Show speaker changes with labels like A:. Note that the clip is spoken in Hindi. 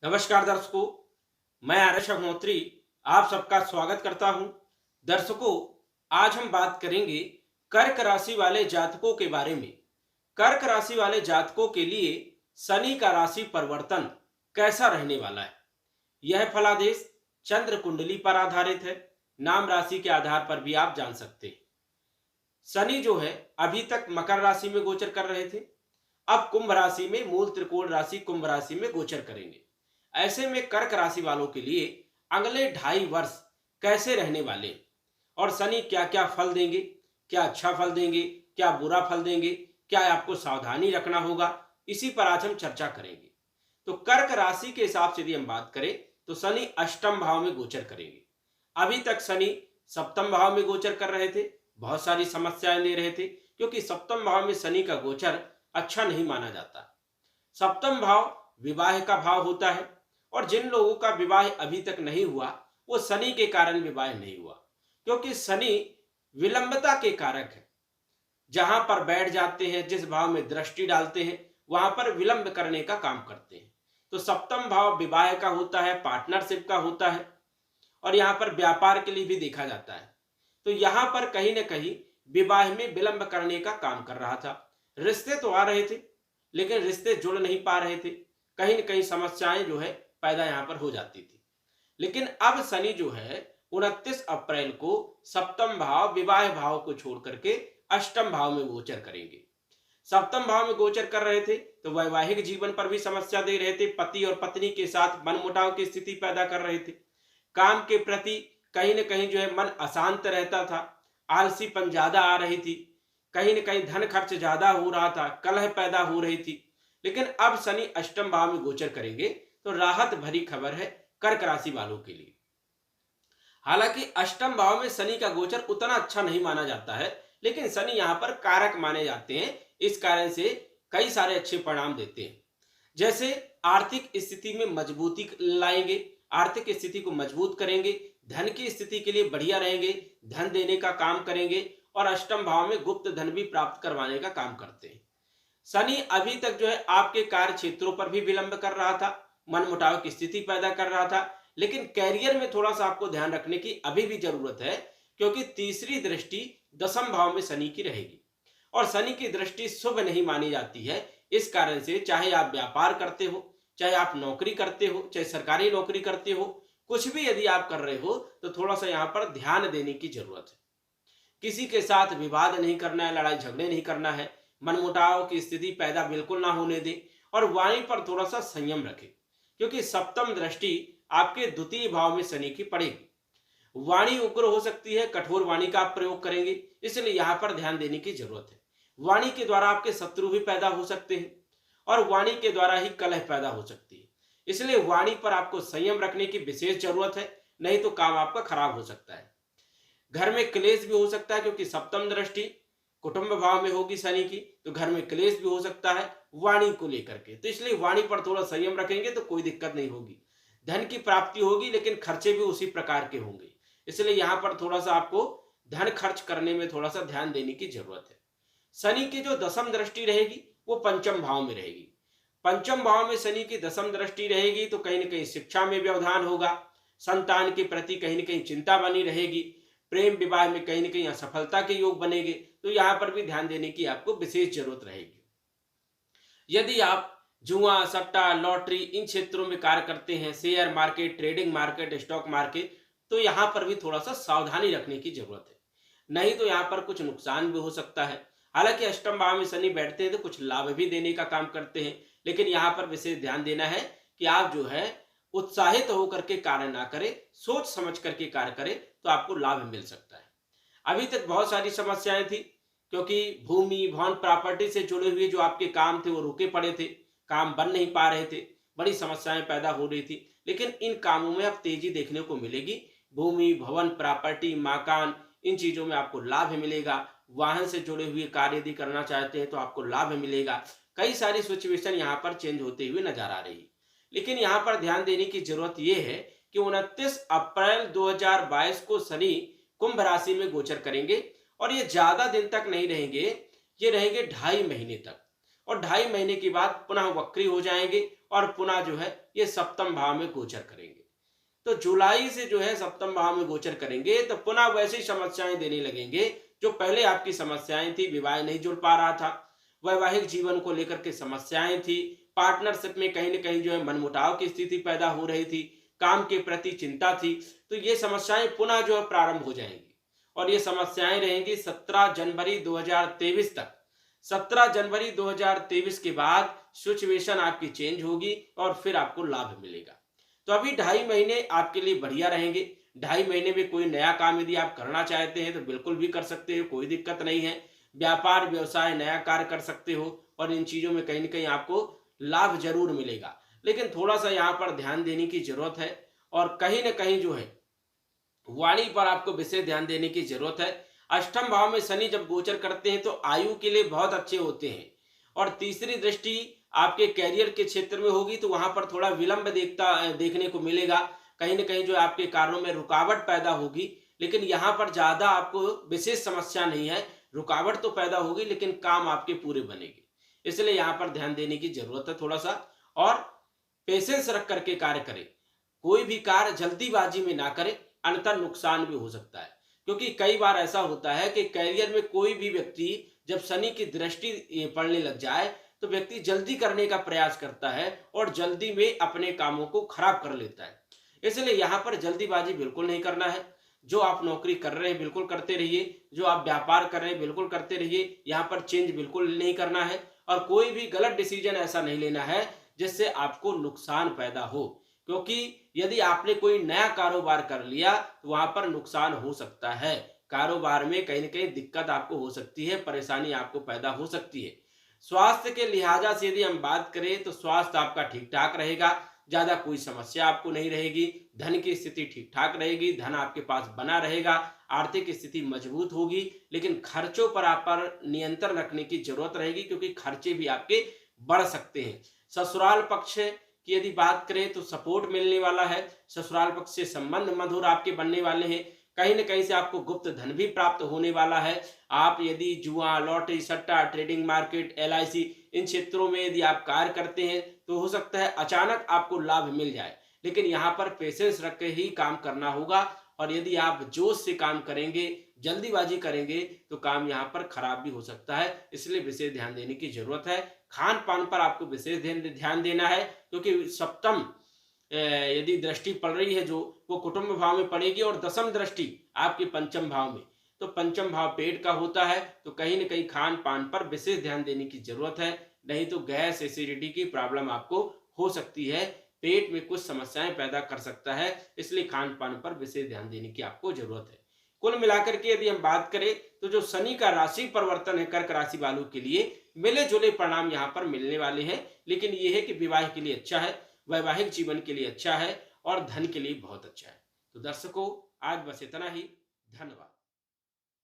A: नमस्कार दर्शकों, मैं आरएस अग्निहोत्री आप सबका स्वागत करता हूं। दर्शकों, आज हम बात करेंगे कर्क राशि वाले जातकों के बारे में। कर्क राशि वाले जातकों के लिए शनि का राशि परिवर्तन कैसा रहने वाला है। यह फलादेश चंद्र कुंडली पर आधारित है। नाम राशि के आधार पर भी आप जान सकते हैं। शनि जो है अभी तक मकर राशि में गोचर कर रहे थे, अब कुंभ राशि में मूल त्रिकोण राशि कुंभ राशि में गोचर करेंगे। ऐसे में कर्क राशि वालों के लिए अगले 2.5 वर्ष कैसे रहने वाले और शनि क्या क्या फल देंगे, क्या अच्छा फल देंगे, क्या बुरा फल देंगे, क्या आपको सावधानी रखना होगा, इसी पर आज हम चर्चा करेंगे। तो कर्क राशि के हिसाब से यदि हम बात करें तो शनि अष्टम भाव में गोचर करेंगे। अभी तक शनि सप्तम भाव में गोचर कर रहे थे, बहुत सारी समस्याएं ले रहे थे, क्योंकि सप्तम भाव में शनि का गोचर अच्छा नहीं माना जाता। सप्तम भाव विवाह का भाव होता है और जिन लोगों का विवाह अभी तक नहीं हुआ वो शनि के कारण विवाह नहीं हुआ, क्योंकि शनि विलंबता के कारक है। जहां पर बैठ जाते हैं, जिस भाव में दृष्टि डालते हैं, वहां पर विलंब करने का काम करते हैं। तो सप्तम भाव विवाह का होता है, पार्टनरशिप का होता है और यहाँ पर व्यापार के लिए भी देखा जाता है। तो यहाँ पर कहीं ना कहीं विवाह में विलंब करने का काम कर रहा था। रिश्ते तो आ रहे थे लेकिन रिश्ते जुड़ नहीं पा रहे थे, कहीं न कहीं समस्याएं जो है पैदा यहाँ पर हो जाती थी। लेकिन अब शनि जो है 29 अप्रैल को सप्तम भाव विवाह भाव को छोड़ करके अष्टम भाव में गोचर करेंगे। सप्तम भाव में गोचर कर रहे थे तो वैवाहिक जीवन पर भी समस्या दे रहे थे, पति और पत्नी के साथ मनमुटाव की स्थिति पैदा कर रहे थे। काम के प्रति कहीं न कहीं जो है मन अशांत रहता था, आलसीपन ज्यादा आ रही थी, कहीं न कहीं धन खर्च ज्यादा हो रहा था, कलह पैदा हो रही थी। लेकिन अब शनि अष्टम भाव में गोचर करेंगे तो राहत भरी खबर है कर्क राशि वालों के लिए। हालांकि अष्टम भाव में शनि का गोचर उतना अच्छा नहीं माना जाता है, लेकिन शनि यहां पर कारक माने जाते हैं। इस कारण से कई सारे अच्छे परिणाम देते हैं, जैसे आर्थिक स्थिति में मजबूती लाएंगे, आर्थिक स्थिति को मजबूत करेंगे, धन की स्थिति के लिए बढ़िया रहेंगे, धन देने का काम करेंगे और अष्टम भाव में गुप्त धन भी प्राप्त करवाने का काम करते हैं। शनि अभी तक जो है आपके कार्य क्षेत्रों पर भी विलंब कर रहा था, मनमुटाव की स्थिति पैदा कर रहा था, लेकिन कैरियर में थोड़ा सा आपको ध्यान रखने की अभी भी जरूरत है, क्योंकि तीसरी दृष्टि दसम भाव में शनि की रहेगी और शनि की दृष्टि शुभ नहीं मानी जाती है। इस कारण से चाहे आप व्यापार करते हो, चाहे आप नौकरी करते हो, चाहे सरकारी नौकरी करते हो, कुछ भी यदि आप कर रहे हो तो थोड़ा सा यहाँ पर ध्यान देने की जरूरत है। किसी के साथ विवाद नहीं करना है, लड़ाई झगड़े नहीं करना है, मनमुटाव की स्थिति पैदा बिल्कुल ना होने दे और वाणी पर थोड़ा सा संयम रखें, क्योंकि सप्तम दृष्टि आपके द्वितीय भाव में शनि की पड़ेगी। वाणी उग्र हो सकती है, कठोर वाणी का आप प्रयोग करेंगे, इसलिए यहां पर ध्यान देने की जरूरत है। वाणी के द्वारा आपके शत्रु भी पैदा हो सकते हैं और वाणी के द्वारा ही कलह पैदा हो सकती है, इसलिए वाणी पर आपको संयम रखने की विशेष जरूरत है, नहीं तो काम आपका खराब हो सकता है। घर में क्लेश भी हो सकता है, क्योंकि सप्तम दृष्टि कुटुंब भाव में होगी शनि की, तो घर में क्लेश भी हो सकता है वाणी को लेकर के। तो इसलिए वाणी पर थोड़ा संयम रखेंगे तो कोई दिक्कत नहीं होगी। धन की प्राप्ति होगी लेकिन खर्चे भी उसी प्रकार के होंगे, इसलिए यहां पर थोड़ा सा आपको धन खर्च करने में थोड़ा सा ध्यान देने की जरूरत है। शनि की जो दसम दृष्टि रहेगी वो पंचम भाव में रहेगी। पंचम भाव में शनि की दसम दृष्टि रहेगी तो कहीं ना कहीं शिक्षा में व्यवधान होगा, संतान के प्रति कहीं ना कहीं चिंता बनी रहेगी, प्रेम विवाह में कहीं ना कहीं असफलता के योग बनेंगे। तो यहां पर भी ध्यान देने की आपको विशेष जरूरत रहेगी। यदि आप जुआ, सट्टा, लॉटरी इन क्षेत्रों में कार्य करते हैं, share market, trading market, stock market, तो यहां पर भी थोड़ा सा सावधानी रखने की जरूरत है, नहीं तो यहां पर कुछ नुकसान भी हो सकता है। हालांकि अष्टम भाव में शनि बैठते हैं तो कुछ लाभ भी देने का काम करते हैं, लेकिन यहां पर विशेष ध्यान देना है कि आप जो है उत्साहित होकर के कार्य ना करें, सोच समझ करके कार्य करें तो आपको लाभ मिल सकता है। अभी तक बहुत सारी समस्याएं थी, क्योंकि भूमि भवन प्रॉपर्टी से जुड़े हुए जो आपके काम थे वो रुके पड़े थे, काम बन नहीं पा रहे थे, बड़ी समस्याएं पैदा हो रही थी। लेकिन इन कामों में अब तेजी देखने को मिलेगी। भूमि भवन प्रॉपर्टी मकान इन चीजों में आपको लाभ मिलेगा। वाहन से जुड़े हुए कार्य यदि करना चाहते हैं तो आपको लाभ मिलेगा। कई सारी सिचुएशन यहाँ पर चेंज होते हुए नजर आ रही है, लेकिन यहाँ पर ध्यान देने की जरूरत यह है कि 29 अप्रैल 2022 को शनि कुंभ राशि में गोचर करेंगे और ये ज्यादा दिन तक नहीं रहेंगे, ये रहेंगे 2.5 महीने तक। और 2.5 महीने के बाद पुनः वक्री हो जाएंगे और पुनः जो है ये सप्तम भाव में गोचर करेंगे। तो जुलाई से जो है सप्तम भाव में गोचर करेंगे तो पुनः वैसी समस्याएं देने लगेंगे जो पहले आपकी समस्याएं थी। विवाह नहीं जुड़ पा रहा था, वैवाहिक जीवन को लेकर के समस्याएं थी, पार्टनरशिप में कहीं ना कहीं जो है मनमुटाव की स्थिति पैदा हो रही थी, काम के प्रति चिंता थी, तो ये समस्याएं पुनः जो है प्रारंभ हो जाएंगी और ये समस्याएं रहेंगी 17 जनवरी 2023 तक। 17 जनवरी 2023 के बाद सिचुएशन आपकी चेंज होगी और फिर आपको लाभ मिलेगा। तो अभी 2.5 महीने आपके लिए बढ़िया रहेंगे। 2.5 महीने में कोई नया काम यदि आप करना चाहते हैं तो बिल्कुल भी कर सकते हो, कोई दिक्कत नहीं है। व्यापार व्यवसाय नया कार्य कर सकते हो और इन चीजों में कहीं ना कहीं आपको लाभ जरूर मिलेगा, लेकिन थोड़ा सा यहाँ पर ध्यान देने की जरूरत है और कहीं ना कहीं जो है वाणी पर आपको विशेष ध्यान देने की जरूरत है। अष्टम भाव में शनि जब गोचर करते हैं तो आयु के लिए बहुत अच्छे होते हैं और तीसरी दृष्टि आपके कैरियर के क्षेत्र में होगी तो वहां पर थोड़ा विलंब देखने को मिलेगा। कहीं ना कहीं जो आपके कार्यों में रुकावट पैदा होगी, लेकिन यहाँ पर ज्यादा आपको विशेष समस्या नहीं है। रुकावट तो पैदा होगी लेकिन काम आपके पूरे बनेंगे, इसलिए यहाँ पर ध्यान देने की जरूरत है थोड़ा सा, और पेशेंस रख करके कार्य करें। कोई भी कार्य जल्दीबाजी में ना करें, अन्यथा नुकसान भी हो सकता है। क्योंकि कई बार ऐसा होता है कि कैरियर में कोई भी व्यक्ति जब शनि की दृष्टि पड़ने लग जाए तो व्यक्ति जल्दी करने का प्रयास करता है और जल्दी में अपने कामों को खराब कर लेता है। इसलिए यहाँ पर जल्दीबाजी बिल्कुल नहीं करना है। जो आप नौकरी कर रहे हैं बिल्कुल करते रहिए, जो आप व्यापार कर रहे हैं बिल्कुल करते रहिए। यहाँ पर चेंज बिल्कुल नहीं करना है और कोई भी गलत डिसीजन ऐसा नहीं लेना है जिससे आपको नुकसान पैदा हो, क्योंकि यदि आपने कोई नया कारोबार कर लिया तो वहां पर नुकसान हो सकता है। कारोबार में कहीं ना कहीं दिक्कत आपको हो सकती है, परेशानी आपको पैदा हो सकती है। स्वास्थ्य के लिहाजा से यदि हम बात करें तो स्वास्थ्य आपका ठीक ठाक रहेगा, ज्यादा कोई समस्या आपको नहीं रहेगी। धन की स्थिति ठीक ठाक रहेगी, धन आपके पास बना रहेगा, आर्थिक स्थिति मजबूत होगी, लेकिन खर्चों पर आप पर नियंत्रण रखने की जरूरत रहेगी क्योंकि खर्चे भी आपके बढ़ सकते हैं। ससुराल पक्ष की यदि बात करें तो सपोर्ट मिलने वाला है। ससुराल पक्ष से संबंध मधुर आपके बनने वाले हैं। कहीं न कहीं से आपको गुप्त धन भी प्राप्त होने वाला है। आप यदि जुआ, लॉटरी, सट्टा, ट्रेडिंग मार्केट, LIC इन क्षेत्रों में यदि आप कार्य करते हैं तो हो सकता है अचानक आपको लाभ मिल जाए, लेकिन यहाँ पर पेशेंस रख के ही काम करना होगा। और यदि आप जोश से काम करेंगे, जल्दीबाजी करेंगे तो काम यहाँ पर खराब भी हो सकता है, इसलिए विशेष ध्यान देने की जरूरत है। खान पान पर आपको विशेष ध्यान देना है क्योंकि सप्तम यदि दृष्टि पड़ रही है जो वो कुटुंब भाव में पड़ेगी और दसम दृष्टि आपके पंचम भाव में, तो पंचम भाव पेट का होता है, तो कहीं न कहीं खान पान पर विशेष ध्यान देने की जरूरत है। नहीं तो गैस एसिडिटी की प्रॉब्लम आपको हो सकती है, पेट में कुछ समस्याएं पैदा कर सकता है, इसलिए खान पान पर विशेष ध्यान देने की आपको जरूरत है। कुल मिलाकर के यदि हम बात करें तो जो शनि का राशि परिवर्तन है कर्क राशि वालों के लिए मिले जुले परिणाम यहाँ पर मिलने वाले हैं, लेकिन ये है कि विवाह के लिए अच्छा है, वैवाहिक जीवन के लिए अच्छा है और धन के लिए बहुत अच्छा है। तो दर्शकों आज बस इतना ही। धन्यवाद।